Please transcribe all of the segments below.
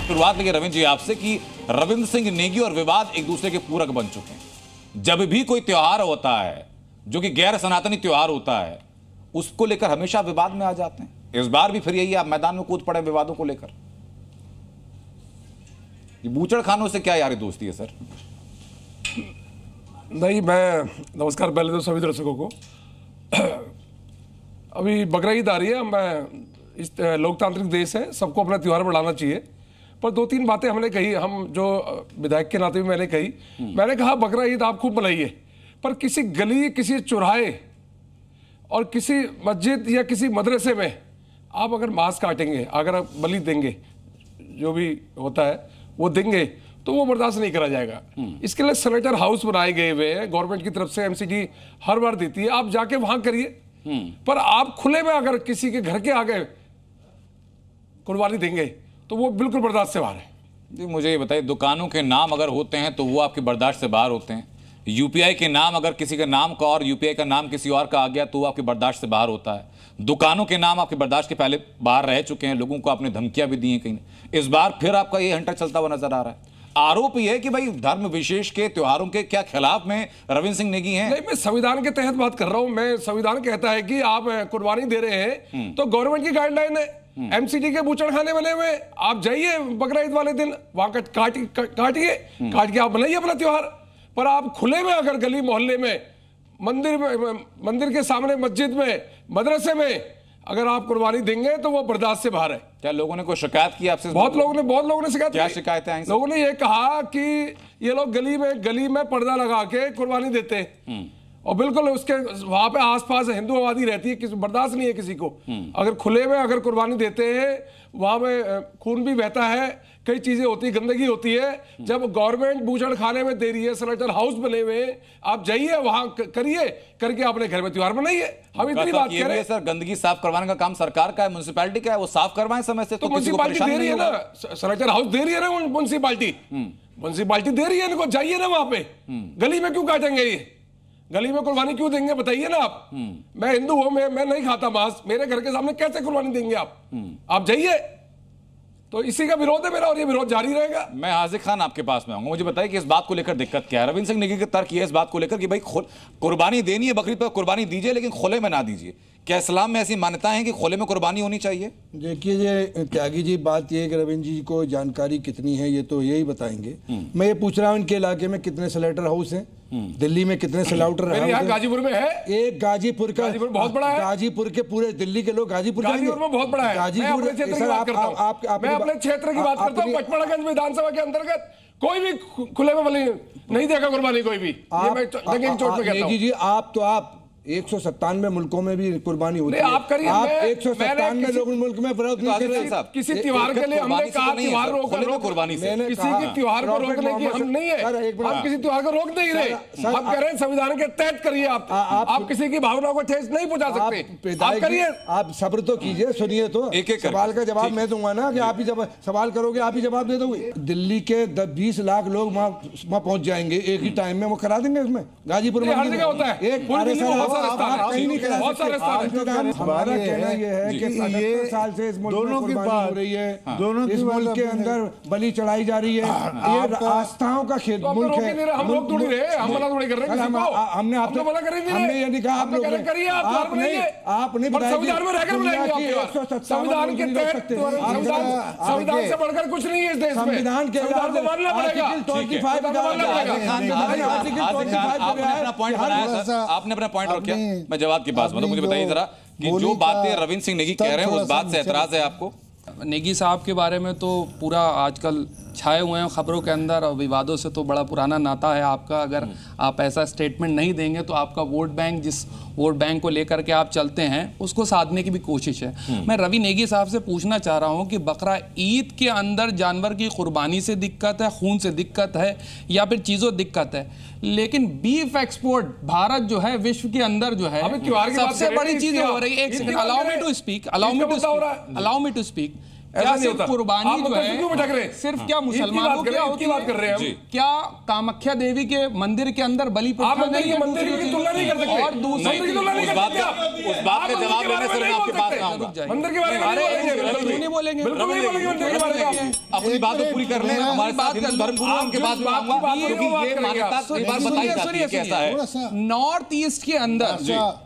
शुरुआत लेंगे रविंद्र जी आपसे कि रविंद्र सिंह नेगी और विवाद एक दूसरे के पूरक बन चुके हैं। जब भी कोई त्योहार होता है जो कि गैर सनातनी त्योहार होता है, उसको लेकर हमेशा विवाद में आ जाते हैं। इस बार भी फिर यही आप मैदान में कूद पड़े विवादों को लेकर। बूचड़ खानों से क्या यारी दोस्ती है सर? नहीं, मैं नमस्कार पहले तो सभी दर्शकों को। अभी बकरा ईद आ रही है। मैं इस लोकतांत्रिक देश है, सबको अपना त्यौहार बढ़ाना चाहिए, पर दो तीन बातें हमने कही, हम जो विधायक के नाते भी मैंने कही। मैंने कहा बकरा ईद आप खूब मनाइए, पर किसी गली, किसी चौराहे और किसी मस्जिद या किसी मदरसे में आप अगर मांस काटेंगे, अगर आप बलि देंगे, जो भी होता है वो देंगे, तो वो बर्दाश्त नहीं करा जाएगा। इसके लिए स्लेटर हाउस बनाए गए हुए हैं गवर्नमेंट की तरफ से, एमसीडी हर बार देती है, आप जाके वहां करिए। पर आप खुले में अगर किसी के घर के आगे कुर्बानी देंगे तो वो बिल्कुल बर्दाश्त से बाहर है। जी मुझे ये बताइए, दुकानों के नाम अगर होते हैं तो वो आपकी बर्दाश्त से बाहर होते हैं। यूपीआई के नाम अगर किसी के नाम का और यूपीआई का नाम किसी और का आ गया तो वो आपकी बर्दाश्त से बाहर होता है। दुकानों के नाम आपकी बर्दाश्त के पहले बाहर रह चुके हैं, लोगों को आपने धमकियां भी दी हैं कहीं। इस बार फिर आपका ये हंटर चलता हुआ नजर आ रहा है। आरोप ये है कि भाई धर्म विशेष के त्योहारों के क्या खिलाफ में रविंद्र सिंह नेगी हैं? नहीं, मैं संविधान के तहत बात कर रहा हूं। मैं संविधान कहता है कि आप कुर्बानी दे रहे हैं तो गवर्नमेंट की गाइडलाइन है। एमसीडी के बूचड़ खाने बने हुए, आप जाइए बकरा ईद वाले दिन वहां काट के आप बनाइए अपना त्योहार। पर आप खुले में अगर गली मोहल्ले में, मंदिर के सामने, मस्जिद में, मदरसे में अगर आप कुर्बानी देंगे तो वो बर्दाश्त से बाहर है। क्या लोगों ने कोई शिकायत की आपसे? बहुत लोगों ने शिकायत की। क्या शिकायतें आई? लोगों ने ये कहा कि ये लोग गली में पर्दा लगा के कुर्बानी देते हैं और बिल्कुल उसके वहां पे आसपास हिंदू आबादी रहती है, किसी बर्दाश्त नहीं है किसी को। अगर खुले में अगर कुर्बानी देते हैं, वहां में खून भी बहता है, कई चीजें होती है, गंदगी होती है। जब गवर्नमेंट बूचड़ खाने में दे रही है, स्लेटर हाउस बने हुए, आप जाइए वहां करिए, करके अपने घर में त्योहार बनाइए। हम इतनी बात कह रहे हैं सर, गंदगी साफ करवाने का काम सरकार का है, म्युनिसिपैलिटी का है, वो साफ करवाएं समय से। तो म्युनिसिपैलिटी दे रही है ना, स्लेटर हाउस दे रही है ना म्युनिसिपैलिटी दे रही है इनको, जाइए ना वहां पे। गली में क्यों काटेंगे ये? गली में कुर्बानी क्यों देंगे बताइए ना आप। मैं हिंदू हूं, मैं नहीं खाता मांस, मेरे घर के सामने कैसे कुर्बानी देंगे आप जाइए। तो इसी का विरोध है मेरा और ये विरोध जारी रहेगा। मैं हाजिर खान आपके पास में आऊंगा, मुझे बताइए कि इस बात को लेकर दिक्कत क्या है? रविंद्र सिंह नेगी का तर्क ये है इस बात को लेकर कि भाई कुर्बानी देनी है, बकरीद पर कुर्बानी दीजिए, लेकिन खुले में ना दीजिए। क्या इस्लाम में ऐसी मान्यता है कि खुले में कुर्बानी होनी चाहिए? देखिए, ये त्यागी जी, बात ये है कि रविंद्र जी को जानकारी कितनी है ये तो यही बताएंगे। मैं ये पूछ रहा हूँ इनके इलाके में कितने स्लेटर हाउस हैं, दिल्ली में कितने स्लाउटर हाउस? गाजीपुर में है एक, गाजीपुर का बहुत बड़ा है। गाजीपुर के पूरे दिल्ली के लोग गाजीपुर में बहुत बड़ा है। गाजीपुर मैं अपने क्षेत्र की बात करता हूँ। पचमढ़ागंज विधानसभा के अंतर्गत कोई भी खुले में नहीं देगा कुर्बानी, कोई भी। जी आप 197 मुल्कों में भी कुर्बानी होती है। आप करिए, आप 197 लोग मुल्क में विरोध नहीं कर रहे। किसी त्योहार के लिए हमने कहा त्योहार रोक कुर्बानी से किसी के त्योहार को रोकने की हम नहीं है, हम किसी त्योहार को रोक नहीं रहे। हम कह रहे हैं संविधान के तहत करिए। आप किसी की भावना को ठेस नहीं पहुंचा सकते। आप करिए, आप सब्र तो कीजिए, सुनिए तो। एक सवाल का जवाब मैं दूंगा ना, कि आप ही जब सवाल करोगे आप ही जवाब दे दोगे। दिल्ली के 20 लाख लोग वहाँ पहुंच जाएंगे एक ही टाइम में, वो करा देंगे। उसमें गाजीपुर में हर जगह होता है, हमारा कहना यह है कि 77 साल से इस मुल्क में कुर्बानी हो रही है, इस मुल्क के अंदर बलि चढ़ाई जा रही है। ये आस्थाओं का खेत मुल्क है। हम लोग थोड़ी रहे, हम मना थोड़ी कर रहे हैं। हमने आपसे मना करेंगे, हमने ये नहीं कहा आप लोग करिए, आप नहीं बताया संविधान में रहकर बुलाएंगे। संविधान के तहत संविधान से बढ़कर कुछ नहीं है इस देश में। संविधान के मानना पड़ेगा। आपने अपना पॉइंट रखा, मैं जवाब के पास मुझे बताइए जरा कि जो बातें रविंद्र सिंह नेगी कह रहे हैं उस बात से एतराज है आपको? नेगी साहब के बारे में तो पूरा आजकल छाए हुए हैं खबरों के अंदर और विवादों से तो बड़ा पुराना नाता है आपका। अगर आप ऐसा स्टेटमेंट नहीं देंगे तो आपका वोट बैंक, जिस वोट बैंक को लेकर के आप चलते हैं, उसको साधने की भी कोशिश है। मैं रवि नेगी साहब से पूछना चाह रहा हूं कि बकरा ईद के अंदर जानवर की कुर्बानी से दिक्कत है, खून से दिक्कत है, या फिर चीज़ों दिक्कत है, लेकिन बीफ एक्सपोर्ट भारत जो है विश्व के अंदर जो है सबसे बड़ी चीज़ हो रही है। एक second, allow me to speak. ऐसा नहीं होता। कुर्बानी आप जो है क्यों भटक रहे हैं? सिर्फ क्या मुसलमानों की होती बात कर रहे हैं जी। हम। क्या कामाख्या देवी के मंदिर के अंदर बलि आप प्रथा मंदिर नहीं की है? मंदिर की तुलना नहीं कर सकते। और दूसरी मंदिर की तुलना नहीं उस कर बात सकते का आप। उस बात का आप जवाब मंदिर के लेने से बारे मैं में आपके नहीं पास बोल आऊंगा। सकते। मंदिर के बारे में नहीं बोलेंगे, बिल्कुल क्यों नहीं बोलेंगे? बिल्कुल नहीं बोलेंगे मंदिर के बारे में आप। अपनी बात को पूरी कर लें। हमारे साथ हिंदू धर्मगुरु हैं, उनके पास में आऊंगा, क्योंकि ये मान्यता एक बार बताई जाती है कैसा है। नॉर्थ ईस्ट के अंदर,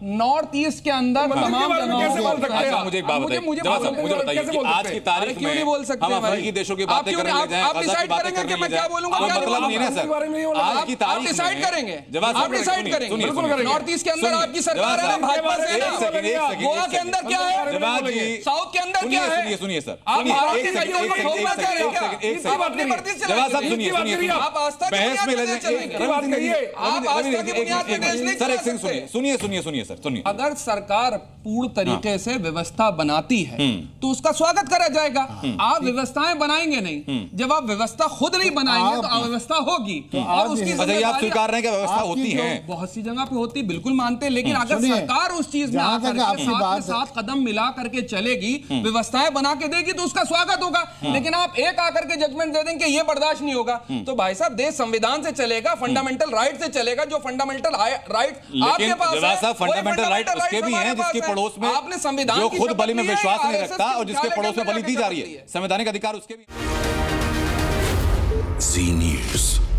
नॉर्थ ईस्ट के अंदर मंदिर के तमाम बारे में कैसे बोल सकते हैं अच्छा आप? मुझे एक बात बताइए, मुझे जवाब साहब, मुझे बताइए कैसे कि बोल आज सकते की हैं? तारीख क्यों नहीं बोल सकते हम भाई? अफ्रीकी देशों की आप बातें क्यों करने नहीं- लग जाएं, आप गजा की decide बातें करेंगे करने कि मैं लग जाएं। क्या बोलूंगा, अब क्या मतलब बोलूंगा? नहीं है के बारे में नहीं बोलूंगा। आज की तारीख आप डिसाइड में- करेंगे, जवाब आप साहब, डिसाइड सुनिए, करेंगे, सुनिए, बिल्कुल सुनिए। करेंगे। नॉर्थ ईस्ट के अंदर सुनिए, आपकी सरकार जवाब है ना, साहब, भाजपा से है एक ना? सेकंड, एक सेकंड, गोवा एक के अंदर सेकंड। क्या है? जवाब जी, साउथ के अंदर क्या है? सुनिए सर, आप भारत एक की सेकंड, गलियों एक को सेकंड, ठोकना एक चाह रहे हैं सेकंड, क्या? एक आप सेकंड। अपनी मर्जी से जवाब साहब, चलेंगे। सुनिए, सुनिए, सुनिए। आप आस्था की बहस में बुनियाद पे लगे- चलेंगे। की बात करिए। आप आस्था की बुनियाद पे देश नहीं सर चला एक सेकंड सकते। सुनिए, सुनिए, सुनिए सर, सुनिए। अगर सरकार पूर्ण तरीके से व्यवस्था बनाती है तो उसका स्वागत करा जाएगा। आप व्यवस्थाएं बनाएंगे नहीं, जब आप व्यवस्था खुद नहीं बनाएंगे तो अव्यवस्था होगी। और उसकी अच्छा, ये आप जिम्मेदारी स्वीकार रहे हैं कि व्यवस्था होती है? बहुत सी जगह पे होती, बिल्कुल मानते हैं, लेकिन अगर सुनिए, सरकार उस चीज में जहां आकर तक के आपकी साथ में बात- साथ कदम मिला करके चलेगी, व्यवस्थाएं बना के देगी तो उसका स्वागत होगा। लेकिन आप एक आकर के जजमेंट दे देंगे ये बर्दाश्त नहीं होगा, तो भाई साहब देश संविधान से चलेगा, फंडामेंटल राइट से चलेगा। जो फंडामेंटल राइट आपके लेकिन पास जवाब है, साहब, वही फंडामेंटल राइट fundamental उसके rights भी हैं हमारे जिसके पास है। पड़ोस में आपने संविधान जो की खुद शपथ बलि में ली है, विश्वास नहीं RSS रखता और जिसके की पड़ोस में बलि दी जा रही जाके है। संवैधानिक अधिकार उसके भी। जी न्यूज़।